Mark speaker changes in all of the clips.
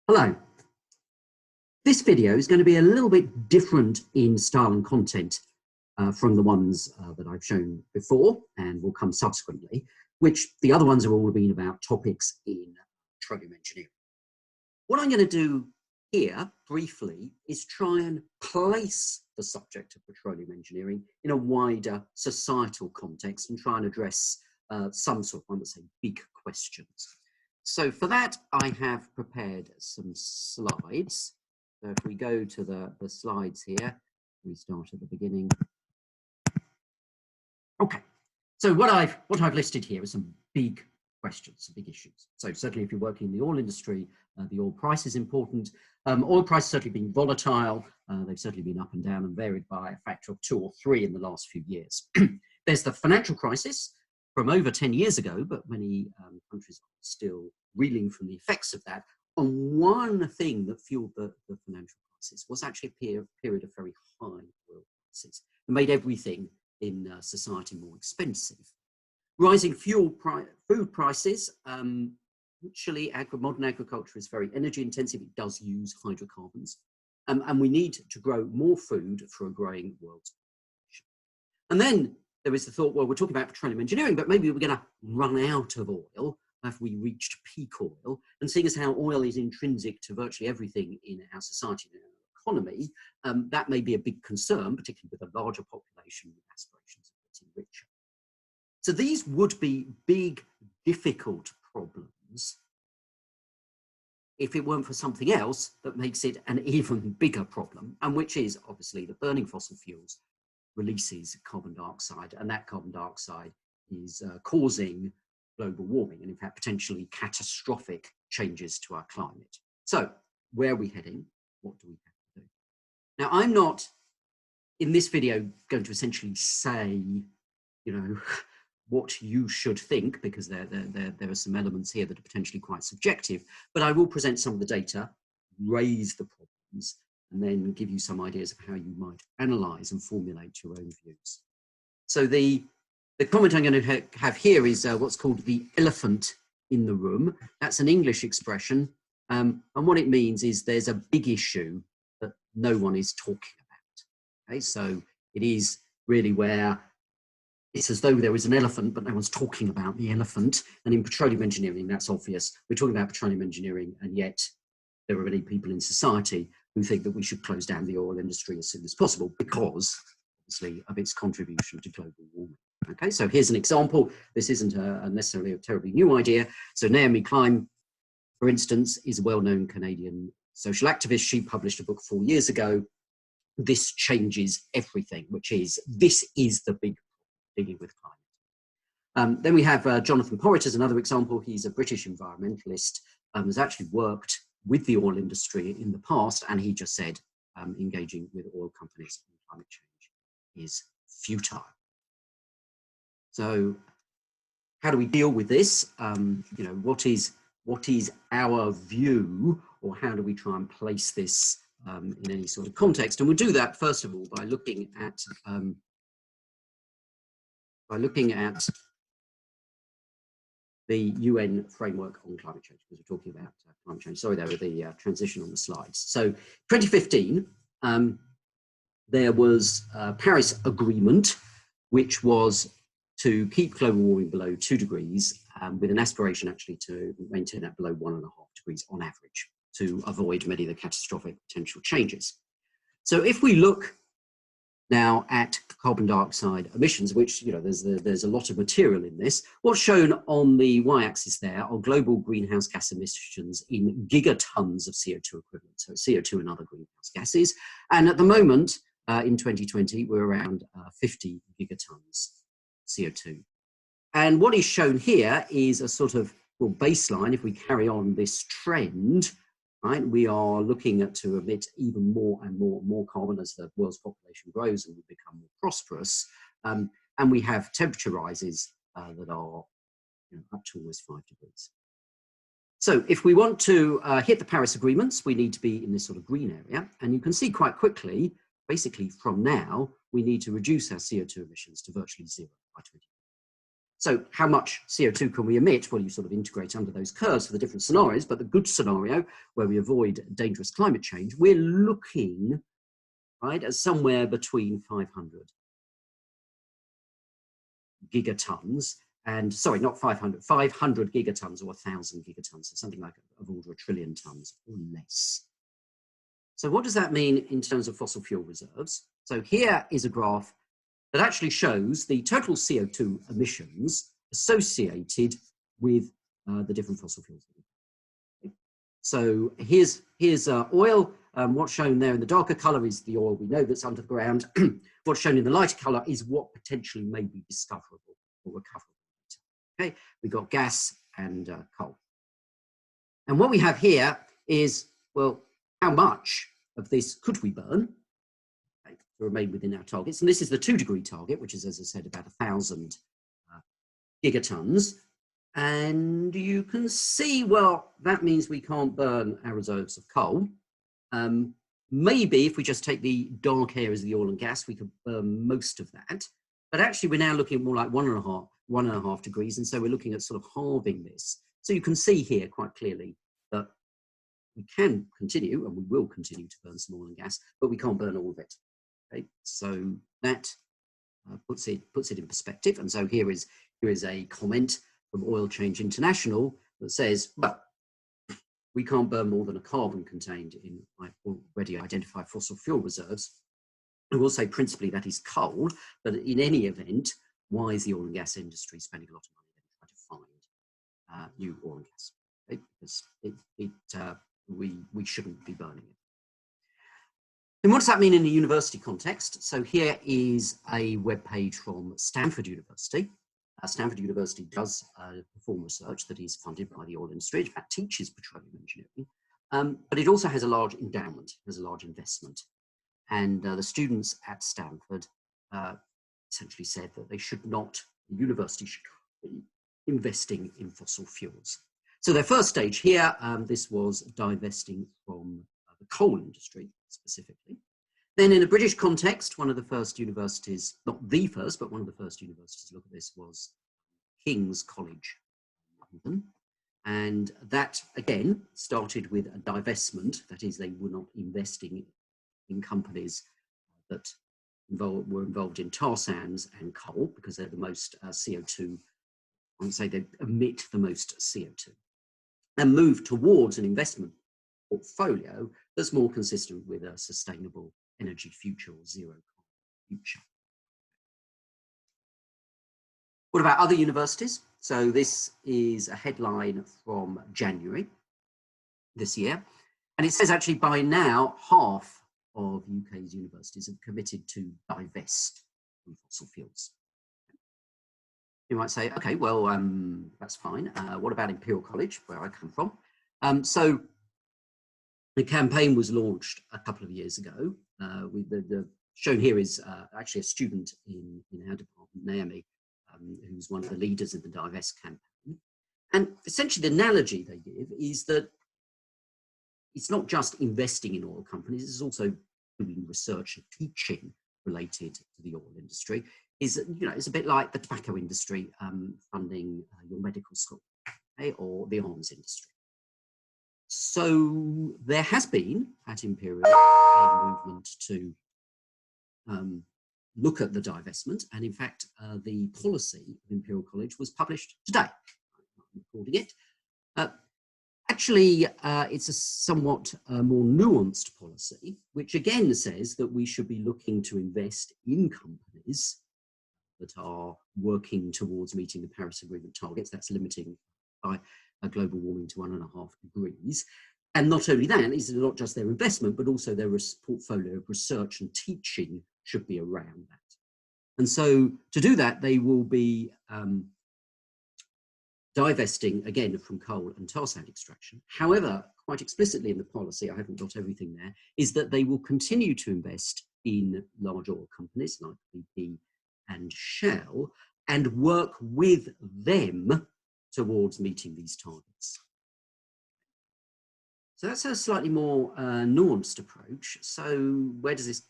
Speaker 1: Hello. This video is going to be a little bit different in style and content from the ones that I've shown before and will come subsequently, which the other ones have all been about topics in petroleum engineering. What I'm going to do here briefly is try and place the subject of petroleum engineering in a wider societal context and try and address some sort of, I would say, big questions. So for that, I have prepared some slides. So if we go to the slides here, we start at the beginning. Okay, so what I've listed here are some big questions, some big issues. So certainly if you're working in the oil industry, the oil price is important. Oil price has certainly been volatile. They've certainly been up and down and varied by a factor of 2 or 3 in the last few years. There's the financial crisis from over 10 years ago, but many countries are still reeling from the effects of that. And one thing that fueled the financial crisis was actually a period of very high oil prices that made everything in society more expensive. Rising food prices, actually modern agriculture is very energy intensive, it does use hydrocarbons, and we need to grow more food for a growing world's population. And then there is the thought, well, we're talking about petroleum engineering, but maybe we're going to run out of oil. Have we reached peak oil? And seeing as how oil is intrinsic to virtually everything in our society and our economy, that may be a big concern, particularly with a larger population with aspirations of getting richer. So these would be big, difficult problems if it weren't for something else that makes it an even bigger problem, and which is obviously that burning fossil fuels releases carbon dioxide, and that carbon dioxide is causing global warming and in fact potentially catastrophic changes to our climate. So where are we heading? What do we have to do? Now, I'm not in this video going to essentially say, you know, what you should think, because there are some elements here that are potentially quite subjective, but I will present some of the data, raise the problems, and then give you some ideas of how you might analyze and formulate your own views. So the comment I'm going to have here is what's called the elephant in the room. That's an English expression, and what it means is there's a big issue that no one is talking about. Okay, so it is really where it's as though there is an elephant, but no one's talking about the elephant. And in petroleum engineering, that's obvious. We're talking about petroleum engineering, and yet there are many people in society who think that we should close down the oil industry as soon as possible because, obviously, of its contribution to global warming. Okay, so here's an example. This isn't necessarily a terribly new idea. So Naomi Klein, for instance, is a well-known Canadian social activist. She published a book 4 years ago, This Changes Everything, which is, this is the big dealing with climate. Then we have Jonathan Porritt as another example. He's a British environmentalist, has actually worked with the oil industry in the past, and he just said engaging with oil companies on climate change is futile. So how do we deal with this? You know, what is our view, or how do we try and place this in any sort of context? And we'll do that first of all by looking at the UN framework on climate change, because we're talking about climate change. Sorry, there were the transition on the slides. So 2015, there was a Paris Agreement, which was to keep global warming below 2 degrees, with an aspiration actually to maintain that below 1.5 degrees on average, to avoid many of the catastrophic potential changes. So if we look now at carbon dioxide emissions, which, you know, there's a lot of material in this. What's shown on the y-axis there are global greenhouse gas emissions in gigatons of CO2 equivalent, so CO2 and other greenhouse gases. And at the moment, in 2020, we're around 50 gigatons CO2. And what is shown here is a sort of, well, baseline. If we carry on this trend, right, we are looking at to emit even more and more carbon as the world's population grows and we become more prosperous. And we have temperature rises that are, you know, up to almost 5 degrees. So if we want to hit the Paris agreements, we need to be in this sort of green area. And you can see quite quickly, basically from now, we need to reduce our CO2 emissions to virtually 0 by 2050. So how much CO2 can we emit? Well, you sort of integrate under those curves for the different scenarios, but the good scenario where we avoid dangerous climate change, we're looking, right, at somewhere between 500 gigatons and, sorry, not 500, 500 gigatons or 1,000 gigatons, so something like of order a trillion tons or less. So what does that mean in terms of fossil fuel reserves? So here is a graph that actually shows the total CO2 emissions associated with the different fossil fuels. So here's oil. What's shown there in the darker color is the oil we know that's under the ground. What's shown in the lighter color is what potentially may be discoverable or recoverable. Okay, we've got gas and coal. And what we have here is, well, how much of this could we burn to remain within our targets? And this is the 2-degree target, which is, as I said, about 1,000 gigatons. And you can see, well, that means we can't burn our reserves of coal. Maybe if we just take the dark areas of the oil and gas, we could burn most of that. But actually, we're now looking at more like 1.5 degrees. And so we're looking at sort of halving this. So you can see here quite clearly that we can continue, and we will continue to burn some oil and gas, but we can't burn all of it. Okay? So that puts it in perspective. And so here is a comment from Oil Change International that says, well, we can't burn more than a carbon contained in already identified fossil fuel reserves. I will say principally that is coal, but in any event, why is the oil and gas industry spending a lot of money to try to find new oil and gas? Because we shouldn't be burning it. And what does that mean in a university context? So here is a web page from Stanford University. Stanford University does perform research that is funded by the oil industry. In fact, teaches petroleum engineering, but it also has a large endowment, has a large investment. And the students at Stanford essentially said that they should not, the university should be investing in fossil fuels. So their first stage here, this was divesting from the coal industry specifically. Then in a British context, one of the first universities, not the first, but one of the first universities to look at this was King's College, London. And that, again, started with a divestment. That is, they were not investing in companies that were involved in tar sands and coal, because they're the most CO2, I would say they emit the most CO2. And moved towards an investment portfolio that's more consistent with a sustainable energy future or zero carbon future. What about other universities? So this is a headline from January this year. And it says actually by now, half of UK's universities have committed to divest from fossil fuels. You might say, okay, well, that's fine. What about Imperial College, where I come from? So the campaign was launched a couple of years ago. The shown here is actually a student in our department, Naomi, who's one of the leaders in the Divest campaign. And essentially the analogy they give is that it's not just investing in oil companies, it's also doing research and teaching related to the oil industry. It's a bit like the tobacco industry funding your medical school, okay, or the arms industry. So there has been at Imperial a movement to look at the divestment, and in fact the policy of Imperial College was published today. I'm recording it. Actually, it's a somewhat more nuanced policy, which again says that we should be looking to invest in companies that are working towards meeting the Paris Agreement targets. That's limiting by global warming to 1.5 degrees. And not only that, is not just their investment, but also their portfolio of research and teaching should be around that. And so to do that, they will be divesting, again, from coal and tar sand extraction. However, quite explicitly in the policy, I haven't got everything there, is that they will continue to invest in large oil companies like BP and Shell and work with them towards meeting these targets. So that's a slightly more nuanced approach. So where does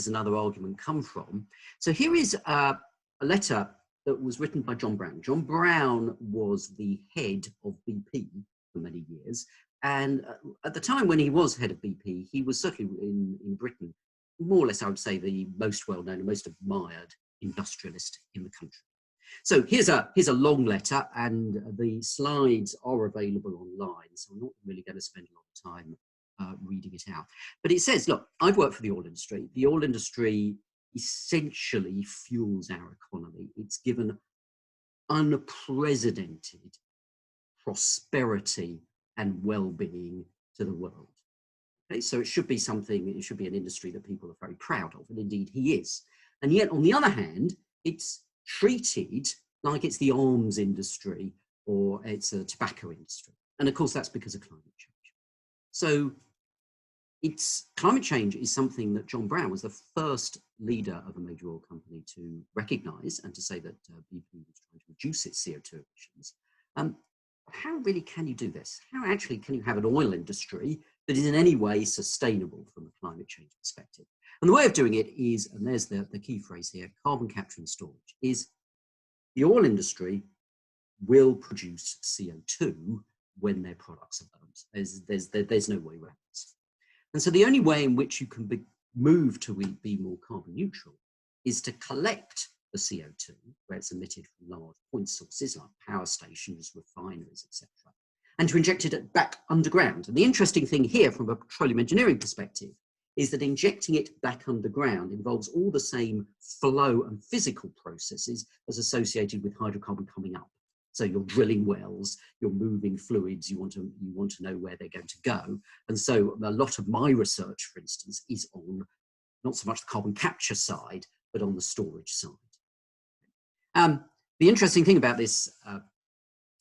Speaker 1: another argument come from? So here is a letter that was written by John Brown. John Brown was the head of BP for many years. And at the time when he was head of BP, he was certainly in Britain, more or less, I would say, the most well-known and most admired industrialist in the country. So here's a long letter, and the slides are available online, so I'm not really going to spend a lot of time reading it out. But it says, look, I've worked for the oil industry. The oil industry essentially fuels our economy. It's given unprecedented prosperity and well-being to the world. Okay, so it should be something, it should be an industry that people are very proud of, and indeed he is. And yet, on the other hand, it's treated like it's the arms industry or it's a tobacco industry. And of course, that's because of climate change. So climate change is something that John Brown was the first leader of a major oil company to recognize and to say that BP was trying to reduce its CO2 emissions. How really can you do this? How actually can you have an oil industry that is in any way sustainable from a climate change perspective? And the way of doing it is, and there's the key phrase here, carbon capture and storage, is the oil industry will produce CO2 when their products are burned. There's no way around this. And so the only way in which you can move to be more carbon neutral is to collect the CO2 where it's emitted from large point sources like power stations, refineries, etc., and to inject it back underground. And the interesting thing here from a petroleum engineering perspective is that injecting it back underground involves all the same flow and physical processes as associated with hydrocarbon coming up. So you're drilling wells, you're moving fluids, you want to know where they're going to go. And so a lot of my research, for instance, is on not so much the carbon capture side, but on the storage side. The interesting thing about this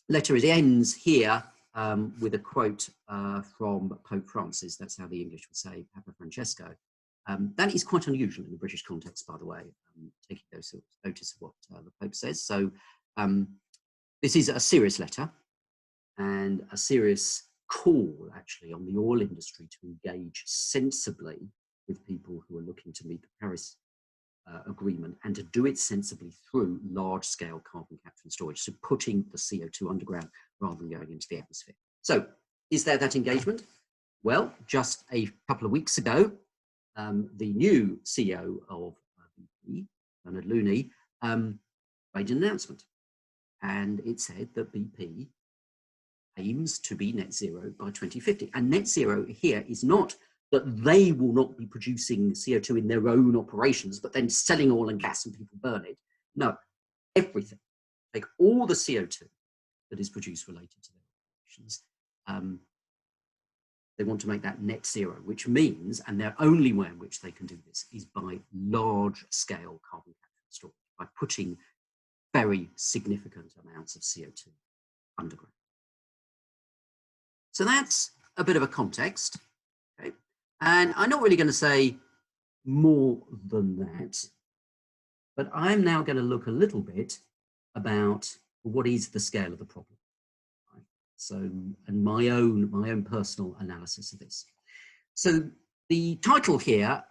Speaker 1: letter is it ends here with a quote from Pope Francis. That's how the English would say Papa Francesco. That is quite unusual in the British context, by the way, taking notice of what the Pope says. So this is a serious letter and a serious call, actually, on the oil industry to engage sensibly with people who are looking to meet the Paris agreement, and to do it sensibly through large-scale carbon capture and storage, so putting the CO2 underground rather than going into the atmosphere. So is there that engagement? Well, just a couple of weeks ago, the new CEO of BP, Bernard Looney, made an announcement, and it said that BP aims to be net zero by 2050. And net zero here is not that they will not be producing CO2 in their own operations, but then selling oil and gas and people burn it. No, everything. Take all the CO2 that is produced related to their operations. They want to make that net zero, which means, and their only way in which they can do this is by large scale carbon capture and storage, by putting very significant amounts of CO2 underground. So that's a bit of a context. Okay? And I'm not really going to say more than that, but I'm now going to look a little bit about what is the scale of the problem. Right? So, and my own personal analysis of this. So the title here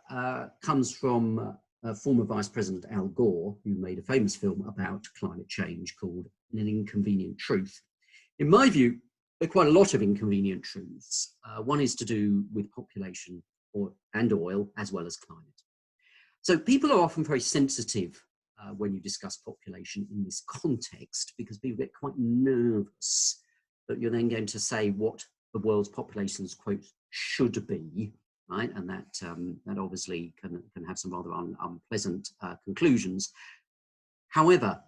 Speaker 1: comes from former Vice President Al Gore, who made a famous film about climate change called An Inconvenient Truth. In my view, there are quite a lot of inconvenient truths. One is to do with population and oil, as well as climate. So people are often very sensitive when you discuss population in this context, because people get quite nervous that you're then going to say what the world's population's, quote, should be, right? And that obviously can have some rather unpleasant conclusions. However,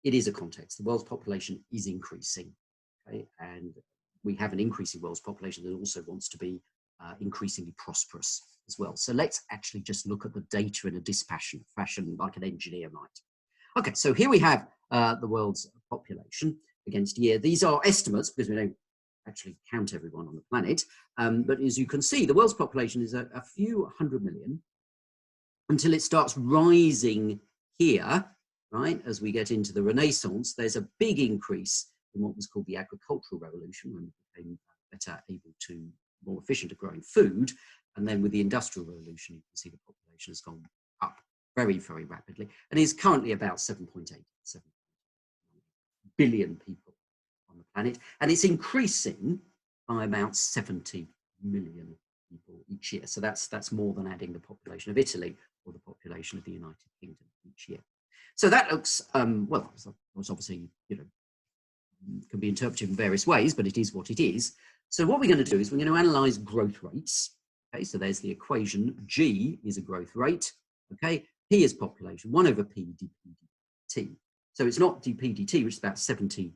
Speaker 1: it is a context. The world's population is increasing. Okay? And we have an increasing world's population that also wants to be increasingly prosperous as well. So let's actually just look at the data in a dispassionate fashion, like an engineer might. Okay, so here we have the world's population against year. These are estimates because we don't actually count everyone on the planet. But as you can see, the world's population is a few 100 million until it starts rising here, right? As we get into the Renaissance, there's a big increase in what was called the agricultural revolution, when we became better able to, more efficient at growing food. And then with the industrial revolution, you can see the population has gone up very, very rapidly and is currently about 7.8, 7. billion people on the planet, and it's increasing by about 70 million people each year. So that's more than adding the population of Italy or the population of the United Kingdom each year. So that looks, well, it's obviously, can be interpreted in various ways, but it is what it is. So what we're going to do is we're going to analyze growth rates. Okay, so there's the equation. G is a growth rate. Okay, P is population, 1 over P dP/dt. So it's not dP/dt, which is about 70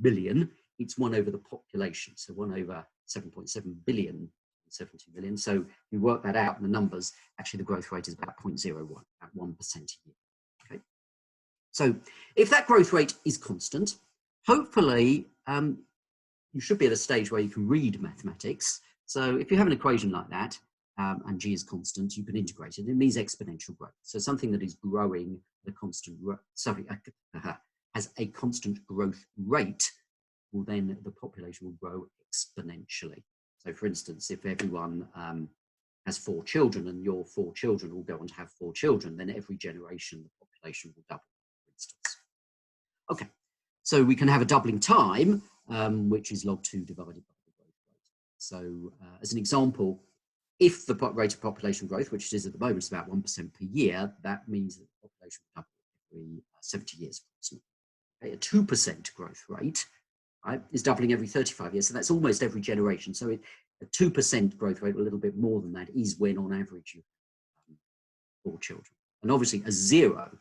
Speaker 1: billion. It's 1 over the population. So 1 over 7.7 billion, 70 million. So if you work that out in the numbers, actually the growth rate is about 0.01, about 1% a year. Okay. So if that growth rate is constant, hopefully you should be at a stage where you can read mathematics. So if you have an equation like that, and G is constant, you can integrate it. It means exponential growth. So something that is growing at a constant, has a constant growth rate, well then the population will grow exponentially. So for instance, if everyone has 4 children and your 4 children will go on to have 4 children, then every generation the population will double, for instance. Okay, so we can have a doubling time, which is log 2 divided by the growth rate. So as an example, if the rate of population growth, which it is at the moment, is about 1% per year, that means that the population will double every 70 years approximately. Okay, a 2% growth rate, right, is doubling every 35 years. So that's almost every generation. So a 2% growth rate, a little bit more than that, is when on average you have 4 children. And obviously a 0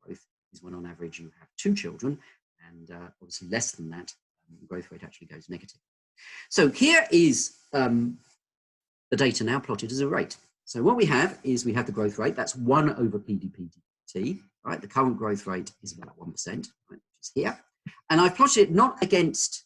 Speaker 1: growth is when on average you have 2 children. And obviously less than that, the growth rate actually goes negative. So here is the data now plotted as a rate. So what we have is we have the growth rate, that's 1 over P dP/dt, right? The current growth rate is about 1%, right, which is here. And I've plotted it not against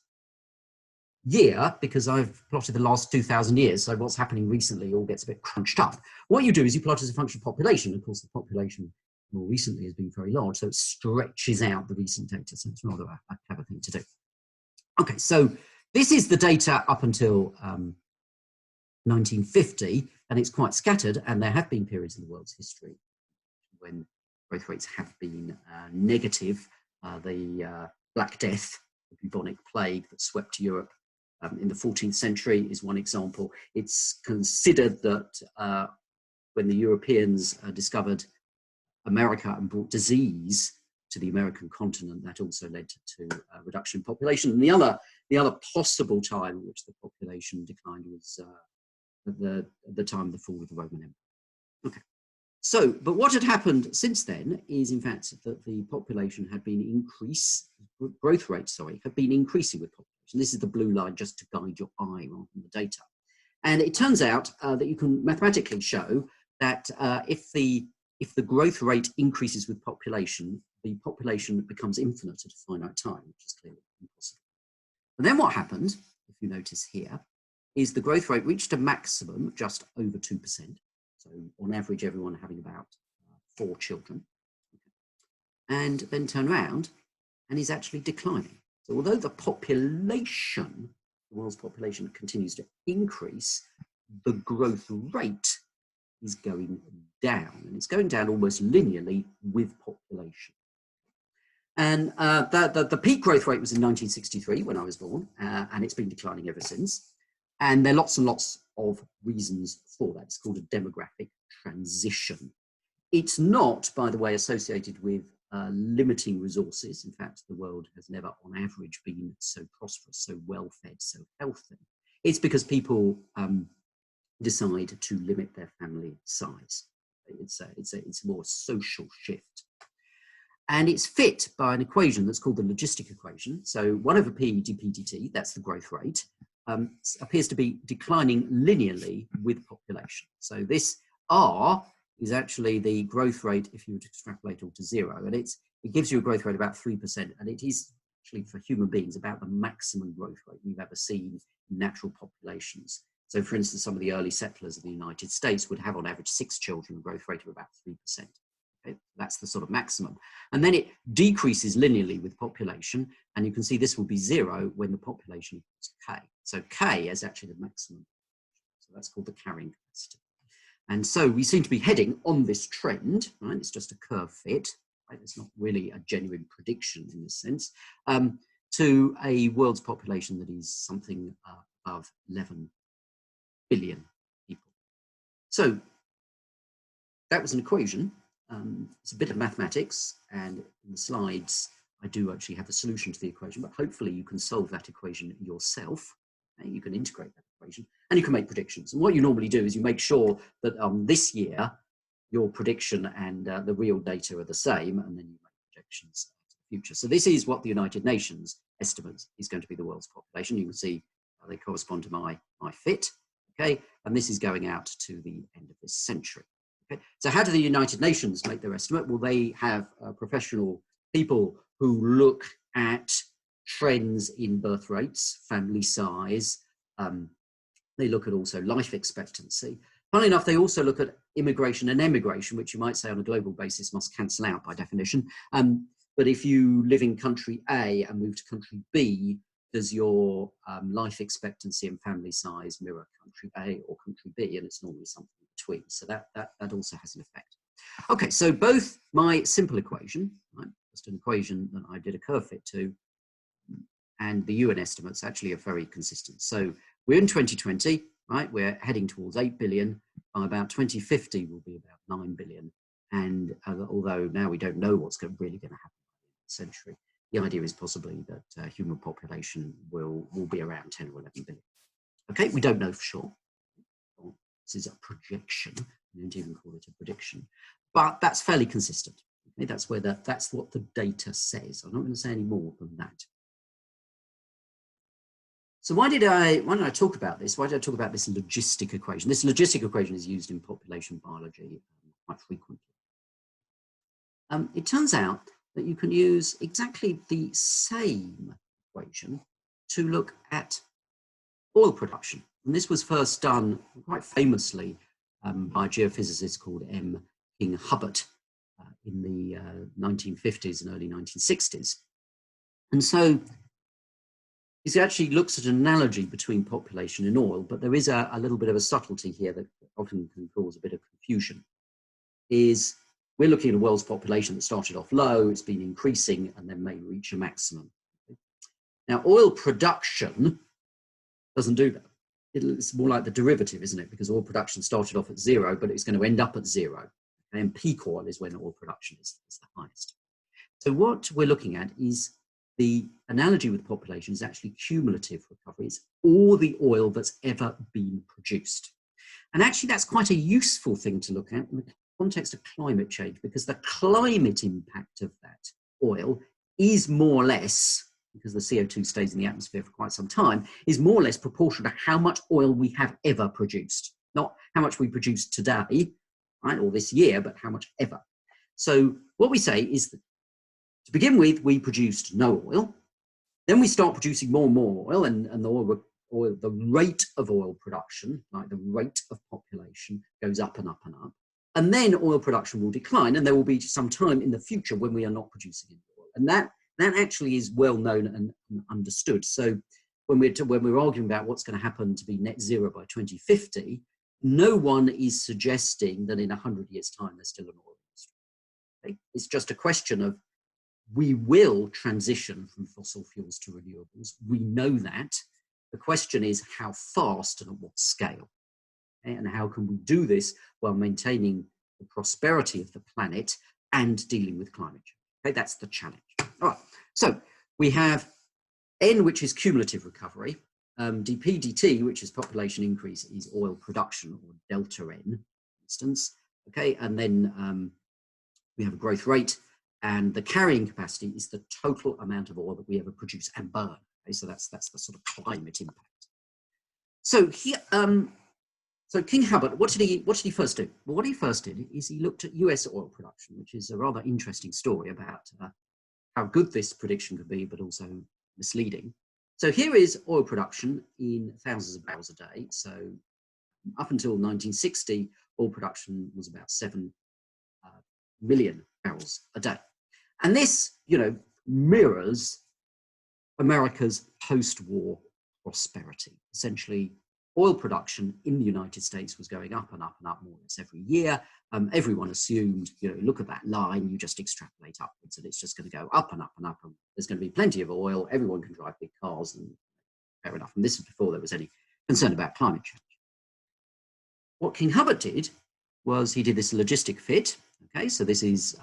Speaker 1: year, because I've plotted the last 2,000 years, so what's happening recently all gets a bit crunched up. What you do is you plot as a function of population. Of course, the population more recently has been very large, so it stretches out the recent data, so it's rather a clever thing to do. Okay, so this is the data up until 1950, and it's quite scattered, and there have been periods in the world's history when growth rates have been negative. The Black Death, the bubonic plague that swept Europe in the 14th century is one example. It's considered that when the Europeans discovered America and brought disease to the American continent, that also led to a reduction in population. And the other possible time in which the population declined was at the time of the fall of the Roman Empire. Okay, so, but what had happened since then is, in fact, that the population had been growth rate, sorry, had been increasing with population. This is the blue line just to guide your eye rather than the data. And it turns out that you can mathematically show that if the growth rate increases with population, the population becomes infinite at a finite time, which is clearly impossible. And then what happened, if you notice here, is the growth rate reached a maximum just over 2%. So on average, everyone having about 4 children. And then turn around and is actually declining. So although the population, the world's population continues to increase, the growth rate is going down. And it's going down almost linearly with population. And the peak growth rate was in 1963 when I was born, and it's been declining ever since. And there are lots and lots of reasons for that. It's called a demographic transition. It's not, by the way, associated with limiting resources. In fact, the world has never, on average, been so prosperous, so well-fed, so healthy. It's because people decide to limit their family size. It's a more social shift. And it's fit by an equation that's called the logistic equation. So 1 over P dP/dt, that's the growth rate, appears to be declining linearly with population. So this R is actually the growth rate if you were to extrapolate all to 0. And it gives you a growth rate of about 3%. And it is actually, for human beings, about the maximum growth rate we've ever seen in natural populations. So for instance, some of the early settlers of the United States would have on average 6 children, a growth rate of about 3%. Okay? That's the sort of maximum. And then it decreases linearly with population. And you can see this will be 0 when the population equals K. So K is actually the maximum. So that's called the carrying capacity. And so we seem to be heading on this trend, right? It's just a curve fit, right? It's not really a genuine prediction in this sense, to a world's population that is something above 11 billion people. So that was an equation. It's a bit of mathematics, and in the slides, I do actually have a solution to the equation, but hopefully you can solve that equation yourself. You can integrate that equation, and you can make predictions. And what you normally do is you make sure that this year, your prediction and the real data are the same, and then you make projections to the future. So this is what the United Nations estimates is going to be the world's population. You can see they correspond to my fit, okay? And this is going out to the end of this century. Okay. So how do the United Nations make their estimate? Well, they have professional people who look at trends in birth rates, family size. They look at also life expectancy. Funnily enough, they also look at immigration and emigration, which you might say on a global basis must cancel out by definition. But if you live in country A and move to country B, does your life expectancy and family size mirror country A or country B? And it's normally something in between. So that also has an effect. Okay, so both my simple equation, right, just an equation that I did a curve fit to, and the UN estimates actually are very consistent. So we're in 2020, right? We're heading towards 8 billion. By about 2050, we'll be about 9 billion. And although now we don't know what's really going to happen in the century, the idea is possibly that human population will be around 10 or 11 billion. Okay, we don't know for sure. This is a projection. We don't even call it a prediction, but that's fairly consistent. Okay, that's what the data says. I'm not going to say any more than that. So why did I talk about this? Why did I talk about this logistic equation? This logistic equation is used in population biology quite frequently. It turns out that you can use exactly the same equation to look at oil production. And this was first done quite famously by a geophysicist called M. King Hubbert in the 1950s and early 1960s. And so he actually looks at an analogy between population and oil, but there is a little bit of a subtlety here that often can cause a bit of confusion. Is we're looking at a world's population that started off low, it's been increasing, and then may reach a maximum. Now, oil production doesn't do that. It's more like the derivative, isn't it? Because oil production started off at 0, but it's going to end up at 0. And peak oil is when oil production is the highest. So what we're looking at is the analogy with population is actually cumulative recovery. It's all the oil that's ever been produced. And actually, that's quite a useful thing to look at in the context of climate change, because the climate impact of that oil is more or less, because the CO2 stays in the atmosphere for quite some time, is more or less proportional to how much oil we have ever produced. Not how much we produce today, right, or this year, but how much ever. So what we say is that to begin with, we produced no oil. Then we start producing more and more oil, and the rate of oil production, like the rate of population, goes up and up and up. And then oil production will decline, and there will be some time in the future when we are not producing any oil. And that actually is well known and understood. So when we're arguing about what's going to happen to be net zero by 2050, no one is suggesting that in 100 years' time there's still an oil industry. Okay? It's just a question of we will transition from fossil fuels to renewables. We know that. The question is how fast and at what scale. Okay? And how can we do this while maintaining the prosperity of the planet and dealing with climate change? Okay? That's the challenge. All right, so we have N, which is cumulative recovery. dP dt, which is population increase, is oil production, or delta N, for instance. Okay, and then we have a growth rate, and the carrying capacity is the total amount of oil that we ever produce and burn. Okay, so that's the sort of climate impact. So here, so King Hubbert, what did he first do? Well, what he first did is he looked at US oil production, which is a rather interesting story about how good this prediction could be, but also misleading. So here is oil production in thousands of barrels a day. So up until 1960, oil production was about 7 million barrels a day. And this, mirrors America's post-war prosperity. Essentially, oil production in the United States was going up and up and up more or less every year. Everyone assumed, look at that line, you just extrapolate upwards and it's just going to go up and up and up. And there's going to be plenty of oil. Everyone can drive big cars, and fair enough. And this was before there was any concern about climate change. What King Hubbert did was he did this logistic fit. Okay, so this is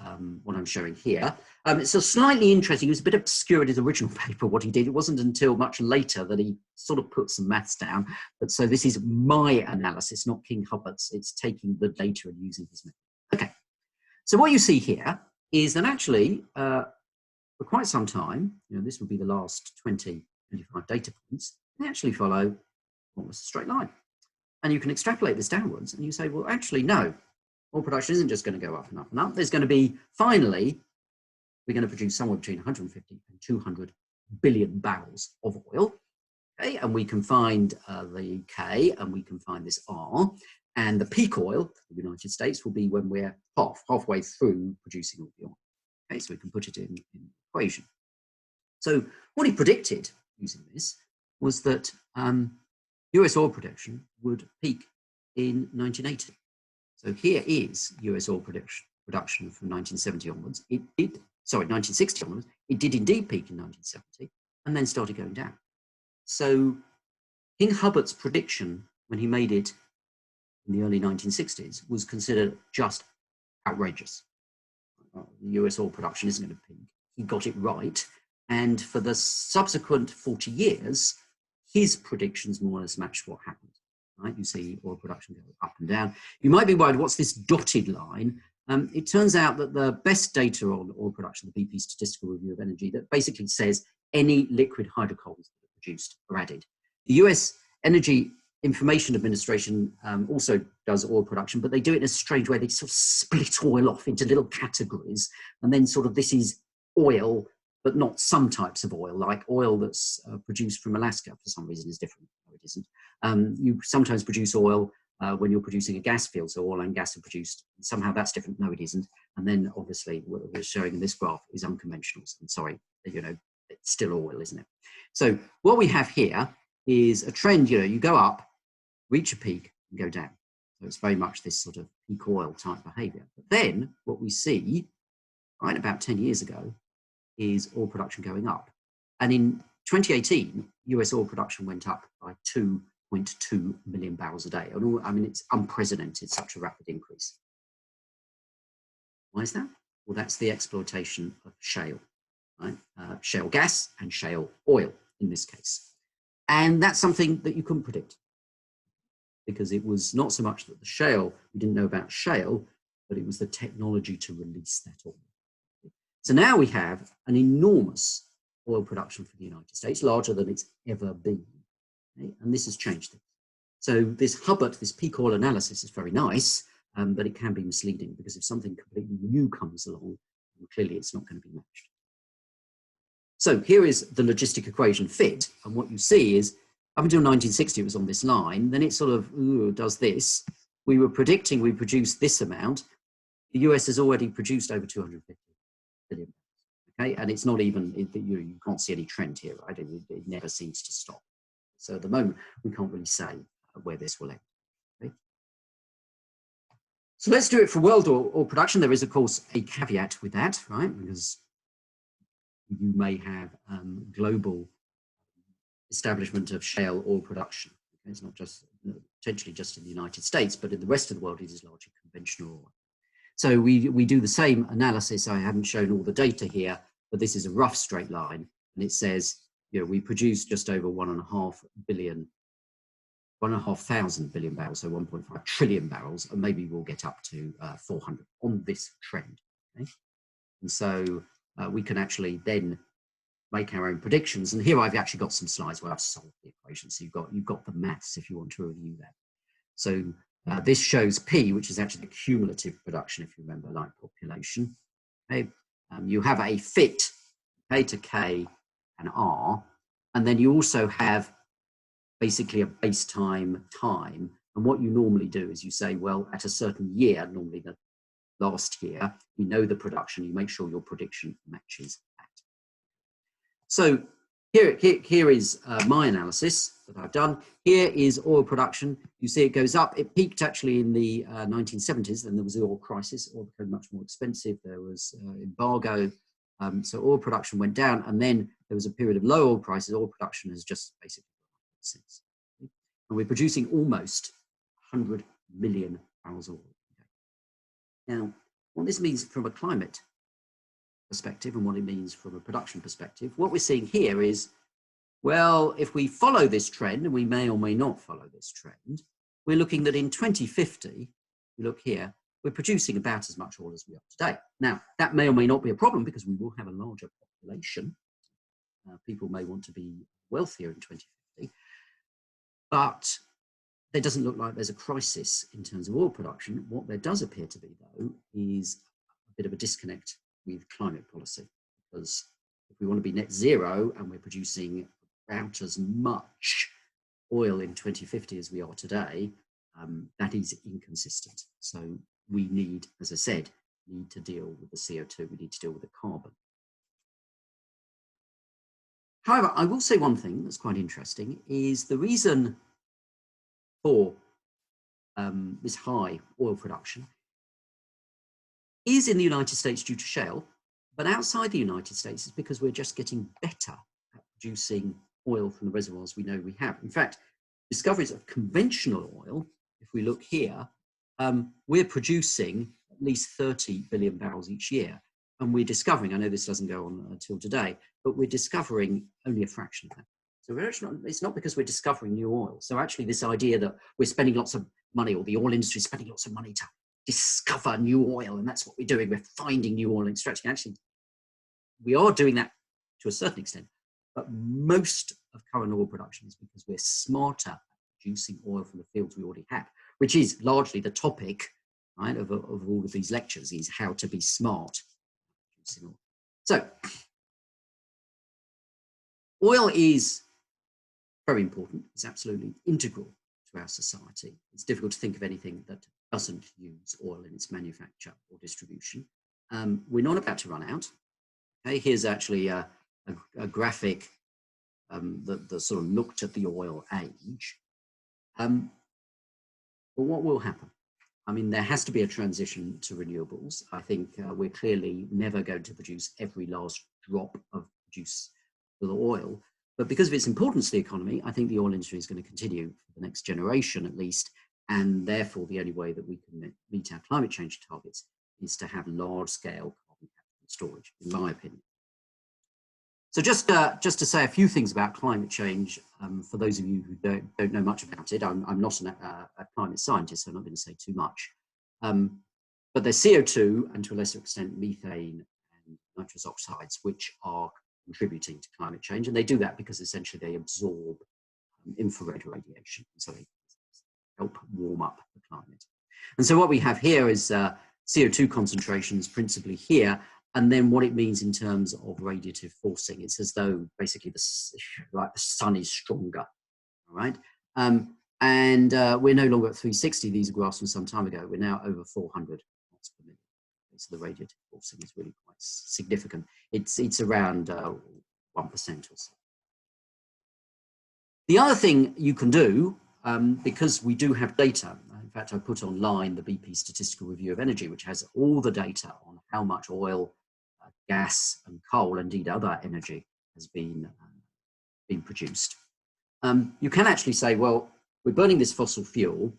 Speaker 1: what I'm showing here. It's so slightly interesting. It was a bit obscure in his original paper what he did. It wasn't until much later that he sort of put some maths down. But so this is my analysis, not King Hubbert's. It's taking the data and using his method. Okay, so what you see here is that actually for quite some time, this would be the last 20, 25 data points, they actually follow almost a straight line. And you can extrapolate this downwards and you say, well, actually, no. Oil production isn't just going to go up and up and up. There's going to be, finally, we're going to produce somewhere between 150 and 200 billion barrels of oil. Okay, and we can find the K and we can find this R. And the peak oil for the United States will be when we're halfway through producing all the oil. Okay, so we can put it in the equation. So what he predicted using this was that US oil production would peak in 1980. So here is US oil production from 1970 onwards. 1960 onwards. It did indeed peak in 1970 and then started going down. So King Hubbert's prediction when he made it in the early 1960s was considered just outrageous. The US oil production isn't going to peak. He got it right. And for the subsequent 40 years, his predictions more or less matched what happened. Right? You see oil production go up and down. You might be worried, what's this dotted line? It turns out that the best data on oil production, the BP Statistical Review of Energy, that basically says any liquid hydrocarbons that are produced are added. The US Energy Information Administration also does oil production, but they do it in a strange way. They sort of split oil off into little categories, and then sort of this is oil, but not some types of oil, like oil that's produced from Alaska for some reason is different. No, it isn't. You sometimes produce oil when you're producing a gas field, so oil and gas are produced. Somehow that's different. No, it isn't. And then obviously what we're showing in this graph is unconventionals. I'm sorry, it's still oil, isn't it? So what we have here is a trend, you go up, reach a peak and go down. So it's very much this sort of peak oil type behavior. But then what we see, right about 10 years ago, is oil production going up. And in 2018, US oil production went up by 2.2 million barrels a day. I mean, it's unprecedented, such a rapid increase. Why is that? Well, that's the exploitation of shale, right? Shale gas and shale oil in this case. And that's something that you couldn't predict, because it was not so much that the shale, we didn't know about shale, but it was the technology to release that oil. So now we have an enormous oil production for the United States, larger than it's ever been. Okay? And this has changed things. So this Hubbert, this peak oil analysis is very nice, but it can be misleading, because if something completely new comes along, clearly it's not going to be matched. So here is the logistic equation fit. And what you see is up until 1960, it was on this line. Then it sort of does this. We were predicting we produced this amount. The US has already produced over 250 billion. Okay, and it's not even, you can't see any trend here, right? It never seems to stop. So at the moment, we can't really say where this will end. Okay? So let's do it for world oil production. There is, of course, a caveat with that, right? Because you may have global establishment of shale oil production. Okay? It's not just potentially just in the United States, but in the rest of the world, it is largely conventional oil. So we do the same analysis. I haven't shown all the data here, but this is a rough straight line. And it says, we produce just over 1.5 thousand billion barrels, so 1.5 trillion barrels, and maybe we'll get up to 400 on this trend. Okay? And so we can actually then make our own predictions. And here I've actually got some slides where I've solved the equation. So you've got the maths if you want to review that. So this shows P, which is actually the cumulative production, if you remember, like population. Okay? You have a fit, K to K and R, and then you also have basically a base time. And what you normally do is you say, well, at a certain year, normally the last year, you know the production, you make sure your prediction matches that. So Here is my analysis that I've done. Here is oil production. You see it goes up. It peaked actually in the 1970s. Then there was the oil crisis. Oil became much more expensive. There was embargo. So oil production went down. And then there was a period of low oil prices. Oil production has just basically gone up since. And we're producing almost 100 million barrels of oil. Now, what this means from a climate perspective and what it means from a production perspective, what we're seeing here is, well, if we follow this trend, and we may or may not follow this trend, we're looking that in 2050, you look here, we're producing about as much oil as we are today. Now, that may or may not be a problem because we will have a larger population. People may want to be wealthier in 2050, but there doesn't look like there's a crisis in terms of oil production. What there does appear to be, though, is a bit of a disconnect with climate policy, because if we want to be net zero and we're producing about as much oil in 2050 as we are today, that is inconsistent. So we need, as I said, need to deal with the CO2, we need to deal with the carbon. However, I will say one thing that's quite interesting is the reason for this high oil production is in the United States due to shale, but outside the United States it's because we're just getting better at producing oil from the reservoirs we know we have. In fact, discoveries of conventional oil, if we look here, we're producing at least 30 billion barrels each year. And we're discovering, I know this doesn't go on until today, but we're discovering only a fraction of that. So we're actually not, it's not because we're discovering new oil. So actually this idea that we're spending lots of money, or the oil industry is spending lots of money to discover new oil, and that's what we're doing, we're finding new oil and extracting. Actually, we are doing that to a certain extent, but most of current oil production is because we're smarter at producing oil from the fields we already have, which is largely the topic, right, of all of these lectures, is how to be smart. So oil is very important. It's absolutely integral to our society. It's difficult to think of anything that doesn't use oil in its manufacture or distribution. We're not about to run out. Okay, here's actually a graphic that sort of looked at the oil age. But what will happen? I mean, there has to be a transition to renewables. I think we're clearly never going to produce every last drop of produce for the oil. But because of its importance to the economy, I think the oil industry is going to continue for the next generation at least. And therefore, the only way that we can meet our climate change targets is to have large-scale carbon capture and storage, in my opinion. So just to say a few things about climate change, for those of you who don't know much about it, I'm not a climate scientist, so I'm not going to say too much. But there's CO2 and to a lesser extent methane and nitrous oxides, which are contributing to climate change. And they do that because essentially they absorb infrared radiation. So they help warm up the climate. And so what we have here is CO2 concentrations principally here, and then what it means in terms of radiative forcing. It's as though basically the sun is stronger, all right? And we're no longer at 360, these are graphs from some time ago. We're now over 400 watts per million. So the radiative forcing is really quite significant. It's around 1% or so. The other thing you can do, because we do have data, in fact, I put online the BP Statistical Review of Energy, which has all the data on how much oil, gas and coal, indeed other energy, has been produced. You can actually say, well, we're burning this fossil fuel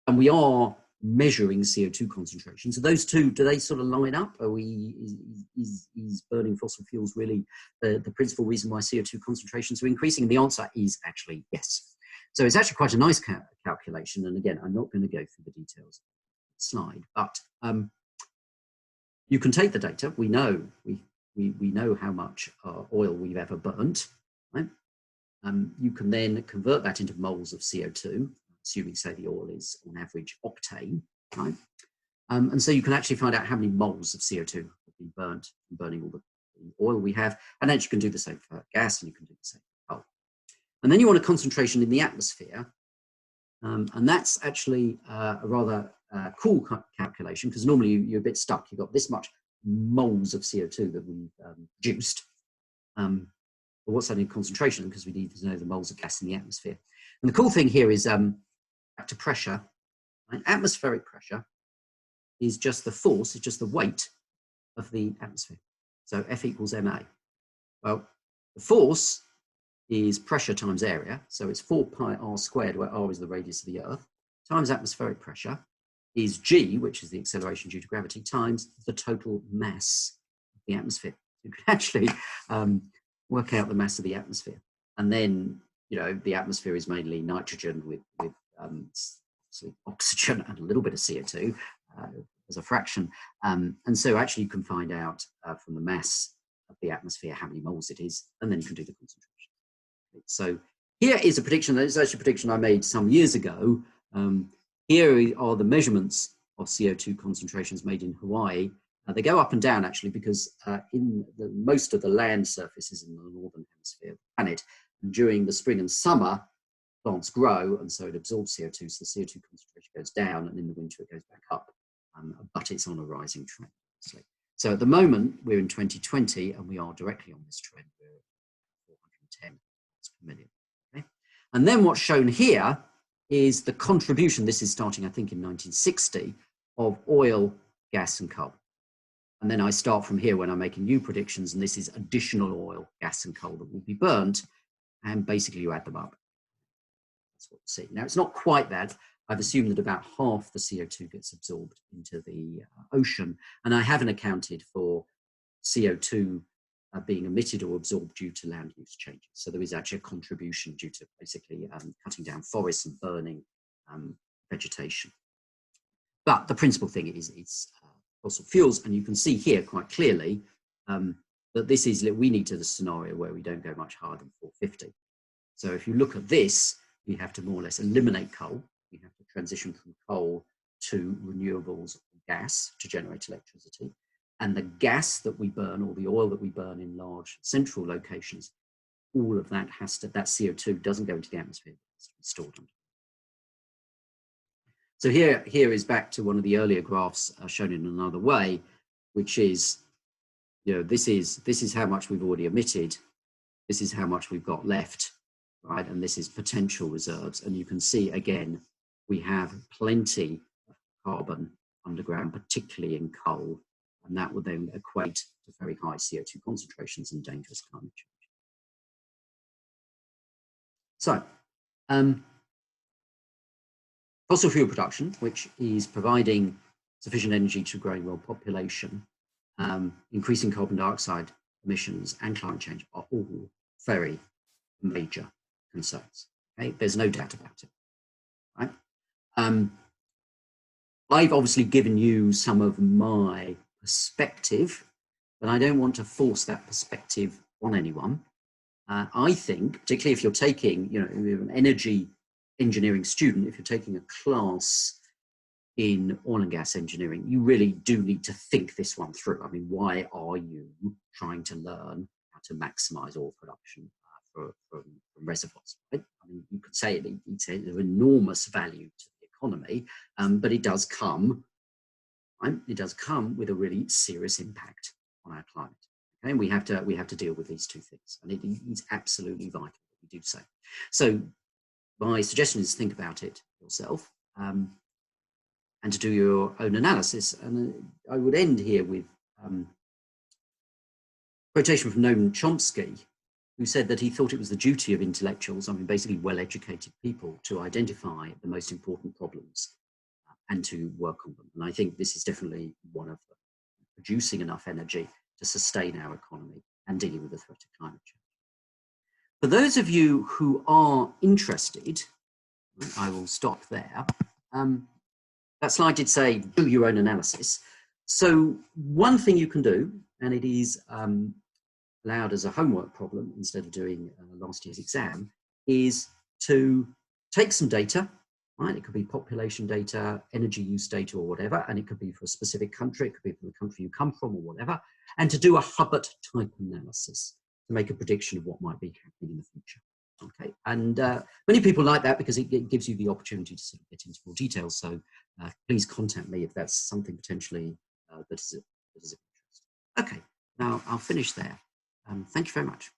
Speaker 1: and we are measuring CO2 concentrations. So those two, do they sort of line up? Is burning fossil fuels really the principal reason why CO2 concentrations are increasing? And the answer is actually yes. So it's actually quite a nice calculation. And again, I'm not going to go through the details of the slide, but you can take the data. We know we know how much oil we've ever burnt, right? You can then convert that into moles of CO2, assuming, say, the oil is on average octane, right? And so you can actually find out how many moles of CO2 have been burnt from burning all the oil we have. And then you can do the same for gas, and you can do the same for coal. And then you want a concentration in the atmosphere. And that's actually a rather cool calculation, because normally you're a bit stuck. You've got this much moles of CO2 that we've produced. Well, what's that in concentration? Because we need to know the moles of gas in the atmosphere. And the cool thing here is back to pressure. Right? Atmospheric pressure is just the force, it's just the weight of the atmosphere. So F equals ma. Well, the force is pressure times area, so it's 4 pi r squared, where r is the radius of the Earth, times atmospheric pressure, is g, which is the acceleration due to gravity, times the total mass of the atmosphere. You can actually work out the mass of the atmosphere. And then, you know, the atmosphere is mainly nitrogen with oxygen and a little bit of CO2 as a fraction. And so actually you can find out from the mass of the atmosphere how many moles it is, and then you can do the concentration. So here is a prediction, that is actually a prediction I made some years ago. Here are the measurements of CO2 concentrations made in Hawaii. They go up and down actually because most of the land surface is in the northern hemisphere of the planet. And during the spring and summer, plants grow, and so it absorbs CO2, so the CO2 concentration goes down, and in the winter it goes back up. But it's on a rising trend. So at the moment, we're in 2020, and we are directly on this trend. We're at 410 parts per million. Okay? And then what's shown here is the contribution, this is starting, I think, in 1960, of oil, gas, and coal. And then I start from here when I'm making new predictions, and this is additional oil, gas, and coal that will be burnt, and basically you add them up. That's what you see. Now, it's not quite that. I've assumed that about half the CO2 gets absorbed into the ocean, and I haven't accounted for CO2 being emitted or absorbed due to land use changes. So there is actually a contribution due to basically cutting down forests and burning vegetation. But the principal thing is it's fossil fuels, and you can see here quite clearly that this is, we need to the scenario where we don't go much higher than 450. So if you look at this, we have to more or less eliminate coal. We have to transition from coal to renewables or gas to generate electricity. And the gas that we burn, or the oil that we burn in large central locations, all of that that CO2 doesn't go into the atmosphere, it has to be stored under. So here is back to one of the earlier graphs shown in another way, which is, you know, this is how much we've already emitted. This is how much we've got left, right? And this is potential reserves. And you can see again, we have plenty of carbon underground, particularly in coal, and that would then equate to very high CO2 concentrations and dangerous climate change. So, fossil fuel production, which is providing sufficient energy to a growing world population, increasing carbon dioxide emissions and climate change are all very major concerns. Okay? There's no doubt about it. Right? I've obviously given you some of my perspective, but I don't want to force that perspective on anyone. I think, particularly if you're taking, you know, you're an energy engineering student, if you're taking a class in oil and gas engineering, you really do need to think this one through. I mean, why are you trying to learn how to maximize oil production from reservoirs? Right? I mean, you could say it's of enormous value to the economy, but it does come, right? It does come with a really serious impact on our climate. Okay? And we have to deal with these two things, and it is absolutely vital that we do so. So my suggestion is to think about it yourself and to do your own analysis. And I would end here with a quotation from Noam Chomsky, who said that he thought it was the duty of intellectuals, I mean, basically well-educated people, to identify the most important problems and to work on them. And I think this is definitely one of them, producing enough energy to sustain our economy and dealing with the threat of climate change. For those of you who are interested, I will stop there. That slide did say, do your own analysis. So one thing you can do, and it is allowed as a homework problem instead of doing last year's exam, is to take some data, right? It could be population data, energy use data, or whatever, and it could be for a specific country, it could be from the country you come from or whatever, and to do a Hubbert type analysis to make a prediction of what might be happening in the future. Okay, and many people like that because it gives you the opportunity to sort of get into more detail. So please contact me if that's something potentially that is of interest. Okay, now I'll finish there. Thank you very much.